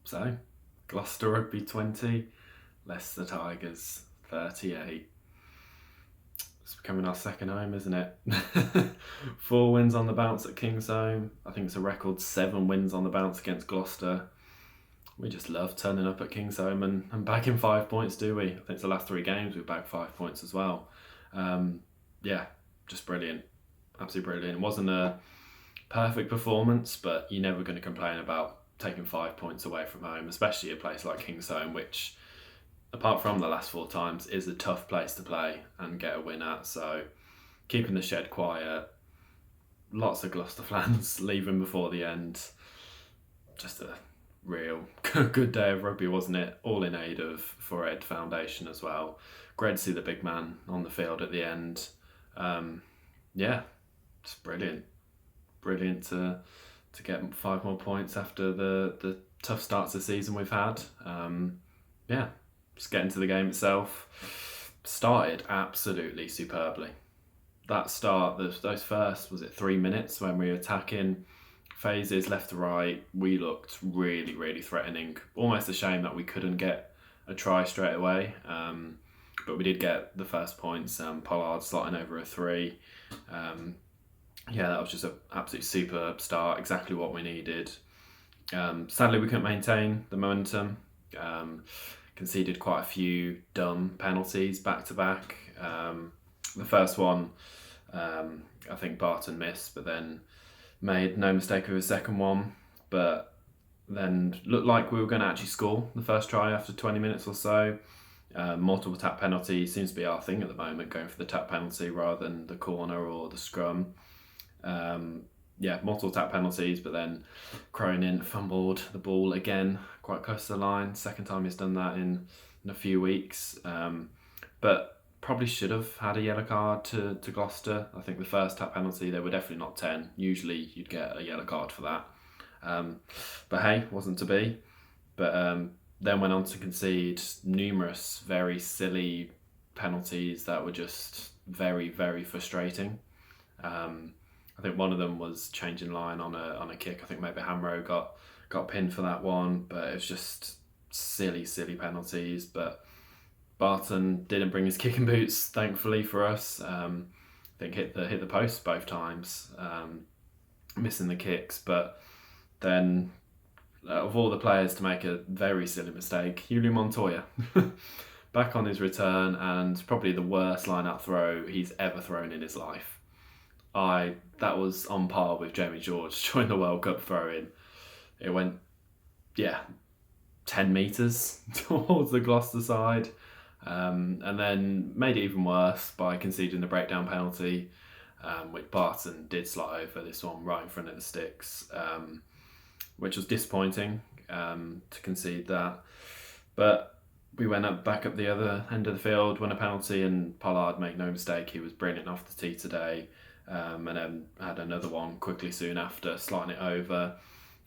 So, Gloucester Rugby 20, Leicester Tigers 38. It's becoming our second home, isn't it? 4 wins on the bounce at Kingsholm. I think it's a record 7 wins on the bounce against Gloucester. We just love turning up at Kingsholm and bagging 5 points, do we? I think it's the last 3 games we've bagged 5 points as well. Yeah, just brilliant. Absolutely brilliant. It wasn't a perfect performance, but you're never going to complain about taking 5 points away from home, especially a place like Kingsholm, which, apart from the last 4 times, is a tough place to play and get a win at. So keeping the shed quiet, lots of Gloucester fans leaving before the end. Just a real good day of rugby, wasn't it? All in aid of Forehead Foundation as well. Great to see the big man on the field at the end. Yeah, just brilliant. Brilliant to get 5 more points after the tough starts of the season we've had. Yeah, just getting to the game itself. Started absolutely superbly. That start, those first, 3 minutes when we were attacking phases left to right, we looked really, really threatening. Almost a shame that we couldn't get a try straight away. But we did get the first points. Pollard slotting over a 3. Yeah, that was just an absolute superb start, exactly what we needed. Sadly, we couldn't maintain the momentum. Conceded quite a few dumb penalties back to back. The first one, I think Barton missed, but then made no mistake with his second one. But then looked like we were going to actually score the first try after 20 minutes or so. Multiple tap penalty seems to be our thing at the moment, going for the tap penalty rather than the corner or the scrum. Multiple tap penalties, but then Cronin fumbled the ball again quite close to the line. Second time he's done that in a few weeks. But probably should have had a yellow card to Gloucester. I think the first tap penalty, they were definitely not 10. Usually you'd get a yellow card for that. But hey, wasn't to be. But then went on to concede numerous very silly penalties that were just very, very frustrating. I think one of them was changing line on a kick. I think maybe Hamro got pinned for that one, but it was just silly penalties. But Barton didn't bring his kicking boots, thankfully for us. I think hit the post both times, missing the kicks. But then, of all the players to make a very silly mistake, Julio Montoya, back on his return, and probably the worst line-out throw he's ever thrown in his life. That was on par with Jamie George during the World Cup throw-in. It went, 10 metres towards the Gloucester side, and then made it even worse by conceding the breakdown penalty, which Barton did slot over this one right in front of the sticks, which was disappointing to concede that. But we went back up the other end of the field, won a penalty, and Pollard, make no mistake, he was brilliant off the tee today. And then had another one quickly soon after, slotting it over.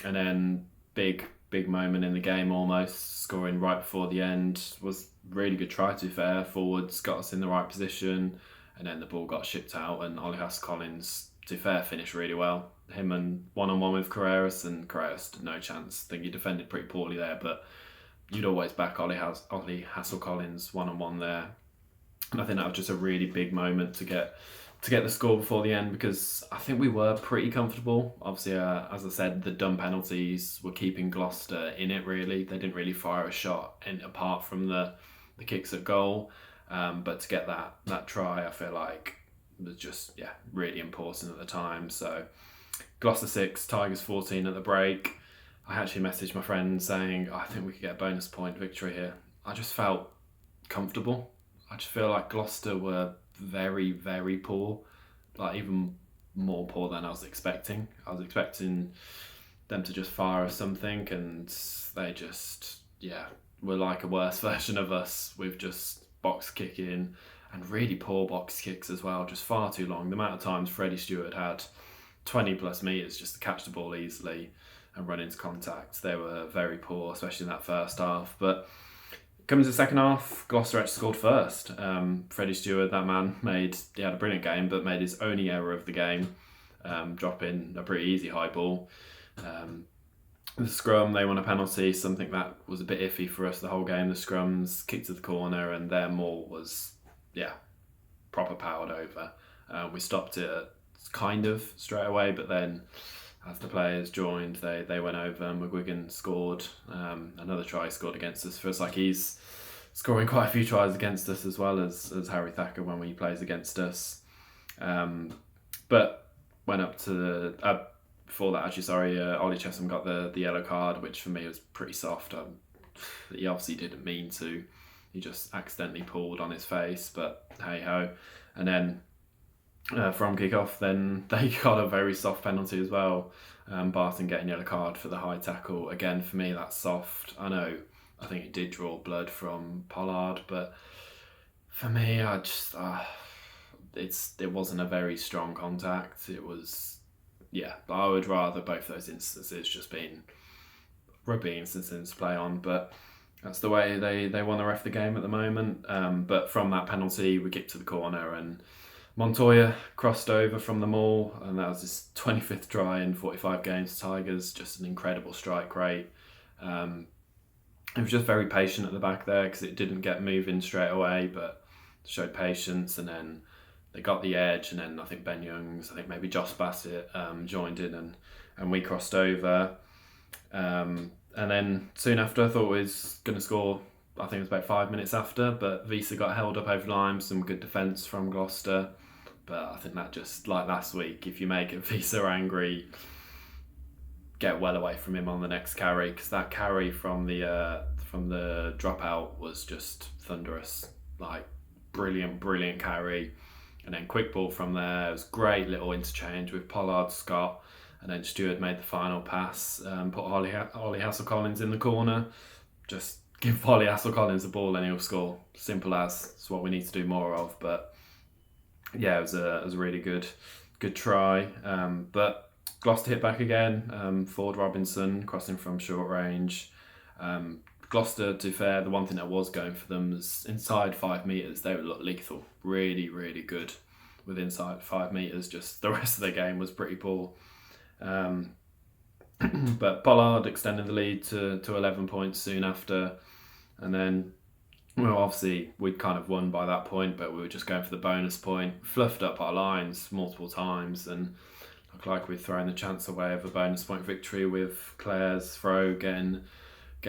And then big moment in the game almost, scoring right before the end. Was really good try, to be fair. Forwards got us in the right position, and then the ball got shipped out, and Ollie Collins, to be fair, finished really well. Him and one-on-one with Carreras, and Carreras had no chance. I think he defended pretty poorly there, but you'd always back Ollie Collins one-on-one there. And I think that was just a really big moment to get the score before the end, because I think we were pretty comfortable. Obviously, as I said, the dumb penalties were keeping Gloucester in it, really. They didn't really fire a shot apart from the kicks at goal. But to get that try, I feel like was just, really important at the time. So Gloucester 6, Tigers 14 at the break. I actually messaged my friend saying, I think we could get a bonus point victory here. I just felt comfortable. I just feel like Gloucester were very, very poor, like even more poor than I was expecting. I was expecting them to just fire us something, and they just, were like a worse version of us with just box kicking and really poor box kicks as well, just far too long. The amount of times Freddie Stewart had 20 plus metres just to catch the ball easily and run into contact. They were very poor, especially in that first half. But coming to the second half, Gloucester actually scored first. Freddie Stewart, that man, he had a brilliant game, but made his only error of the game, dropping a pretty easy high ball. The scrum, they won a penalty, something that was a bit iffy for us the whole game. The scrums, kick to the corner, and their maul was, proper powered over. We stopped it kind of straight away, but then as the players joined, they went over. McGuigan scored another try, scored against us. Feels like he's scoring quite a few tries against us as well as Harry Thacker when he plays against us. But went up to the before that actually. Sorry, Ollie Chesham got the yellow card, which for me was pretty soft. He obviously didn't mean to. He just accidentally pulled on his face, but hey ho. And then from kick-off, then they got a very soft penalty as well. Barton getting yellow card for the high tackle. Again, for me, that's soft. I think it did draw blood from Pollard, but for me, it wasn't a very strong contact. It was, I would rather both those instances just been rugby instances to play on, but that's the way they want to ref the game at the moment. But from that penalty, we kicked to the corner and Montoya crossed over from the maul, and that was his 25th try in 45 games. Tigers, just an incredible strike rate. It was just very patient at the back there because it didn't get moving straight away, but showed patience, and then they got the edge, and then I think Ben Youngs, I think maybe Josh Bassett joined in, and we crossed over. And then soon after, I thought we was going to score. I think it was about 5 minutes after, but Visa got held up over the line. Some good defence from Gloucester, but I think that just like last week, if you make Visa angry, get well away from him on the next carry, because that carry from the dropout was just thunderous. Like brilliant carry, and then quick ball from there. It was great little interchange with Pollard, Scott, and then Stewart made the final pass. Put Ollie Hassel-Collins in the corner. Just give Ollie Hassel-Collins the ball and he'll score. Simple as. It's what we need to do more of. But yeah, it was a really good try. But Gloucester hit back again. Ford Robinson crossing from short range. Gloucester, to be fair, the one thing that was going for them was inside 5 metres, they would look lethal. Really, really good with inside 5 metres. Just the rest of the game was pretty poor. But Pollard extended the lead to 11 points soon after. And then, well, obviously, we'd kind of won by that point, but we were just going for the bonus point. Fluffed up our lines multiple times and looked like we'd thrown the chance away of a bonus point victory with Claire's throw getting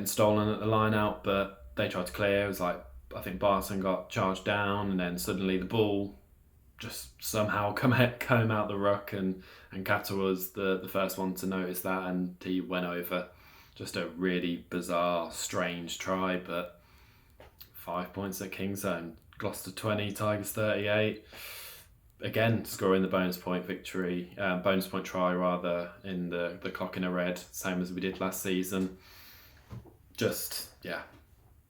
stolen at the line out, but they tried to clear. It was like, I think Barton got charged down, and then suddenly the ball just somehow came out the ruck, and Kata was the first one to notice that, and he went over. Just a really bizarre, strange try, but 5 points at Kingsholm. Gloucester 20, Tigers 38. Again, scoring the bonus point try rather, in the clock in a red, same as we did last season. Just,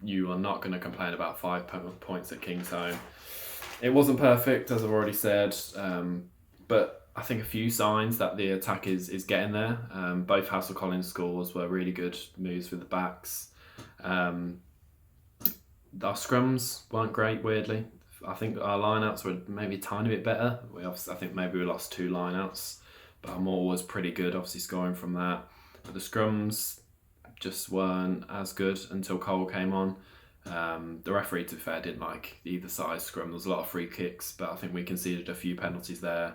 you are not going to complain about 5 points at Kingsholm. It wasn't perfect, as I've already said, but I think a few signs that the attack is getting there. Both Hassel-Collins scores were really good moves with the backs. Our scrums weren't great, weirdly. I think our lineouts were maybe a tiny bit better. I think maybe we lost 2 lineouts, but our maul was pretty good, obviously scoring from that. But the scrums just weren't as good until Cole came on. The referee, to be fair, didn't like either side scrum. There was a lot of free kicks, but I think we conceded a few penalties there.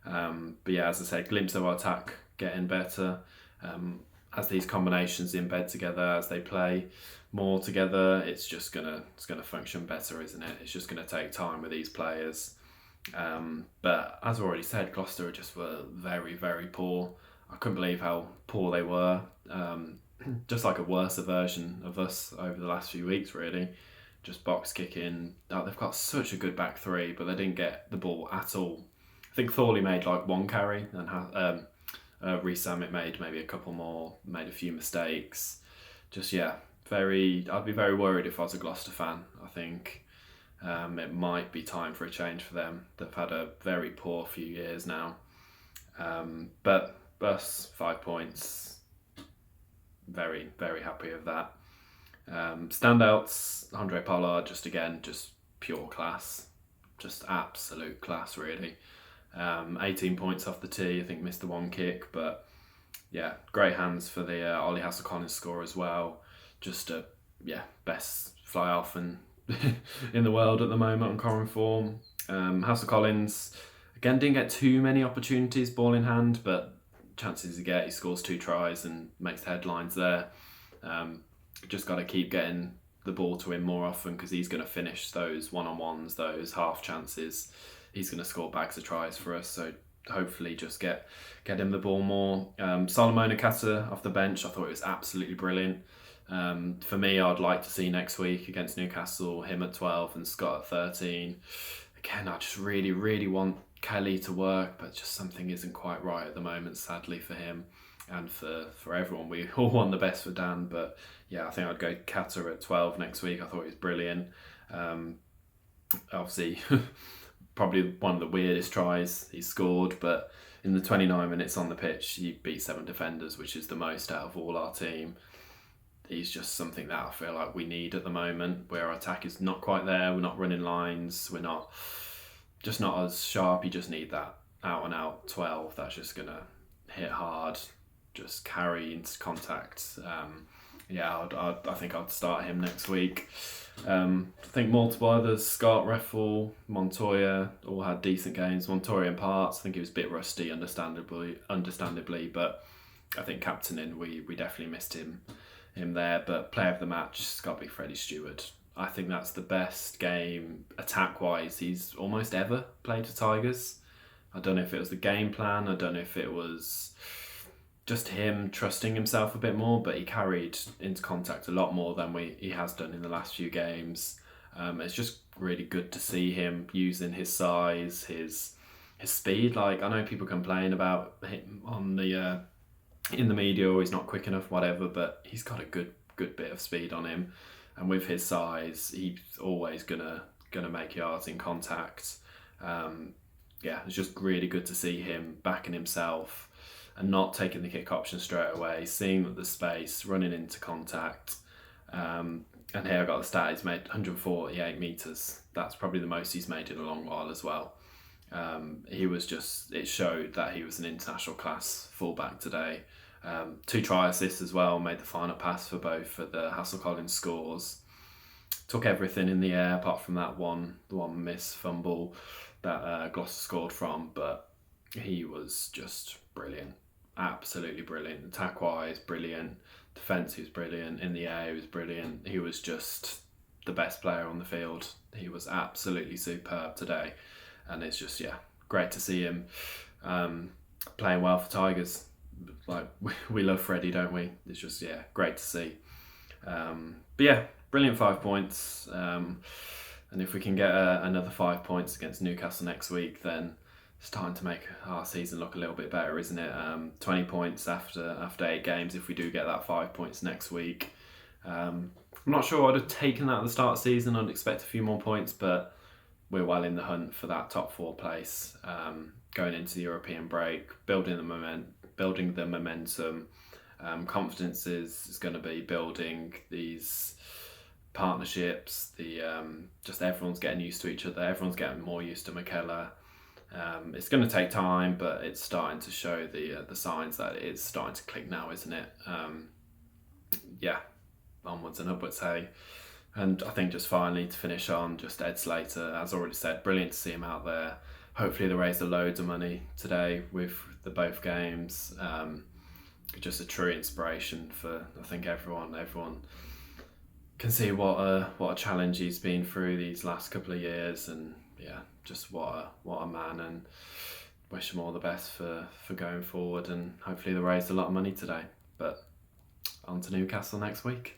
But yeah, as I said, glimpse of our attack getting better. As these combinations embed together, as they play more together, it's gonna function better, isn't it? It's just gonna take time with these players. But as I already said, Gloucester just were very, very poor. I couldn't believe how poor they were. Just like a worse version of us over the last few weeks, really. Just box kicking. They've got such a good back three, but they didn't get the ball at all. I think Thorley made like 1 carry, and Reece Samet made maybe a couple more, made a few mistakes. Just, I'd be very worried if I was a Gloucester fan. I think it might be time for a change for them. They've had a very poor few years now. But us, 5 points. Very, very happy with that. Standouts, Andre Pollard, just pure class. Just absolute class, really. 18 points off the tee. I think missed the 1 kick, but yeah, great hands for the Ollie Hassel-Collins score as well. Just best fly off and in the world at the moment on current form. Hassel-Collins again didn't get too many opportunities ball in hand, but chances he gets, he scores 2 tries and makes the headlines there. Just got to keep getting the ball to him more often, because he's going to finish those one-on-ones, those half chances. He's going to score bags of tries for us, so hopefully just get him the ball more. Solomon Akata off the bench, I thought it was absolutely brilliant. For me, I'd like to see next week against Newcastle him at 12 and Scott at 13. Again, I just really, really want Kelly to work, but just something isn't quite right at the moment, sadly for him and for everyone. We all want the best for Dan, but yeah, I think I'd go Kata at 12 next week. I thought he was brilliant. Obviously, probably one of the weirdest tries he scored, but in the 29 minutes on the pitch, he beat 7 defenders, which is the most out of all our team. He's just something that I feel like we need at the moment, where our attack is not quite there. We're not running lines. We're not as sharp. You just need that out and out 12 that's just gonna hit hard, just carry into contact. I think I'd start him next week. I think multiple others, Scott, Reffel, Montoya, all had decent games. Montoya in parts, I think he was a bit rusty, understandably, but I think captaining, we definitely missed him there. But player of the match has got to be Freddie Stewart. I think that's the best game attack-wise he's almost ever played for Tigers. I don't know if it was the game plan, I don't know if it was just him trusting himself a bit more, but he carried into contact a lot more than he has done in the last few games. It's just really good to see him using his size, his speed. Like, I know people complain about him on the in the media, or he's not quick enough, whatever, but he's got a good bit of speed on him, and with his size, he's always gonna make yards in contact. It's just really good to see him backing himself and not taking the kick option straight away, seeing the space, running into contact. And here I got the stat, he's made 148 metres. That's probably the most he's made in a long while as well. It showed that he was an international class fullback today. 2 try assists as well, made the final pass for both for the Hassel-Collins scores. Took everything in the air apart from the one miss fumble that Gloucester scored from, but he was just brilliant. Absolutely brilliant. Attack-wise, brilliant. Defence, he was brilliant. In the air, he was brilliant. He was just the best player on the field. He was absolutely superb today. And it's just, great to see him playing well for Tigers. Like, we love Freddie, don't we? It's just, great to see. Brilliant 5 points. And if we can get another 5 points against Newcastle next week, then it's starting to make our season look a little bit better, isn't it? 20 points after 8 games if we do get that 5 points next week. I'm not sure I'd have taken that at the start of the season. I'd expect a few more points, but we're well in the hunt for that top 4 place going into the European break, building the momentum. Confidence is going to be building these partnerships. Just everyone's getting used to each other. Everyone's getting more used to McKellar. It's going to take time, but it's starting to show the signs that it's starting to click now, isn't it? Onwards and upwards, hey. And I think just finally to finish on, just Ed Slater, as already said, brilliant to see him out there. Hopefully they raised loads of money today with the both games. Just a true inspiration for, I think, everyone. Everyone can see what a challenge he's been through these last couple of years, and just what a man, and wish him all the best for going forward, and hopefully they raised a lot of money today. But on to Newcastle next week.